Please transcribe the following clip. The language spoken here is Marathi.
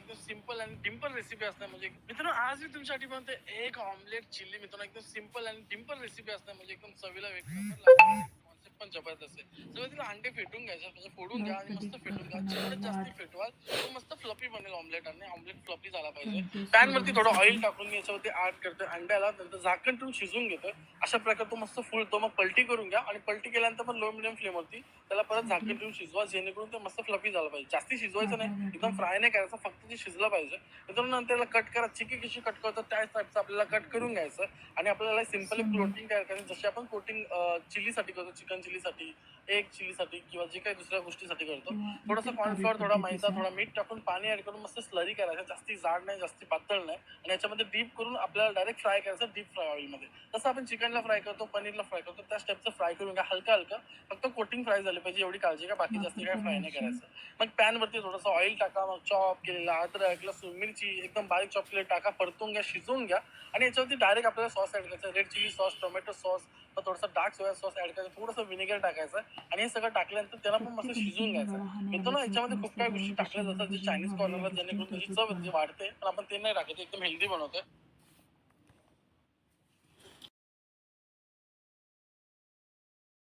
एकदम सिंपल आणि डिंपल रेसिपी असते. म्हणजे मित्रांनो आज मी तुमच्यासाठी बनवते एक ऑमलेट चिल्ली. मित्रांनो एकदम सिंपल आणि डिंपल रेसिपी असते. म्हणजे एकदम चवीला एक नंबर लागते. कॉन्सेप्ट पण जबरदस्त आहे. सुरुवातीला अंडे फेटून घ्यायचे, म्हणजे फोडून घ्या आणि मस्त फेटून घ्या. जेवढे जास्त फेटवाल तो मस्त फ्लफी बनेल ऑमलेट आणि ऑमलेट फ्लफी झाला पाहिजे. पॅन वरती थोडं ऑइल टाकून याच्यावरती ऍड करतोय अंड्याला, नंतर झाकण ठेवून शिजवून घेतोय. अशा प्रकारे तो मस्त फुलतो. मग पलटी करून घ्या आणि पलटी केल्यानंतर पण लो मिडियम फ्लेम वरती त्याला परत झाकण ठेवून शिजवा, जेणेकरून ते मस्त फ्लफी झालं पाहिजे. जास्ती शिजवायचं नाही, एकदम फ्राय नाही करायचं, फक्त ते शिजलं पाहिजे. मित्रांनो नंतर त्याला कट करा. चिकी कशी कट करतो त्याच टाईपचं आपल्याला कट करून घ्यायचं आणि आपल्याला सिंपली कोटिंग तयार करायचं. जशी आपण कोटिंग चिल्लीसाठी करतो, चिकन चिल्लीसाठी, एग चिल्लीसाठी किंवा जे काही दुसऱ्या गोष्टीसाठी करतो. थोडंसं कॉर्नफ्लॉवर, थोडा मैदा, थोडा मीठ टाकून पाणी ऍड करून मस्त स्लरी करायचं. जास्ती जाड नाही, जास्ती पातळ नाही. आणि याच्यामध्ये डीप करून आपल्याला डायरेक्ट फ्राय करायचं डीप फ्राय ऑइलमध्ये. जसं आपण चिकनला फ्राय करतो, पनीरला फ्राय करतो, त्या स्टेपचं फ्राय करून घ्या हलका हलका. फक्त कोटिंग फ्राय झाली पाहिजे एवढी काळजी घ्या, बाकी जास्त काय फ्राय नाही करायचं. मग पॅन वरती थोडंसं ऑइल टाका, मग चॉप केलेला अद्रक, लसूण, मिरची एकदम बारीक चॉप केलेलं टाका, परतून घ्या, शिजवून घ्या. आणि याच्यावरती डायरेक्ट आपल्याला सॉस ऍड करायचा. Red chilli sauce, tomato sauce, थोडासा डार्क सोया सॉस ऍड करायचं, थोडंसं विनेगर टाकायचं आणि हे सगळं टाकल्यानंतर त्याला पण मस्त शिजवून घ्यायचं. मित्रांनो याच्यामध्ये खूप काही गोष्टी टाकल्या जातात जे चायनीज कॉर्नरला, जेणेकरून त्याची चव वाढते, पण आपण ते नाही टाकायचं, एकदम हेल्दी बनवतोय.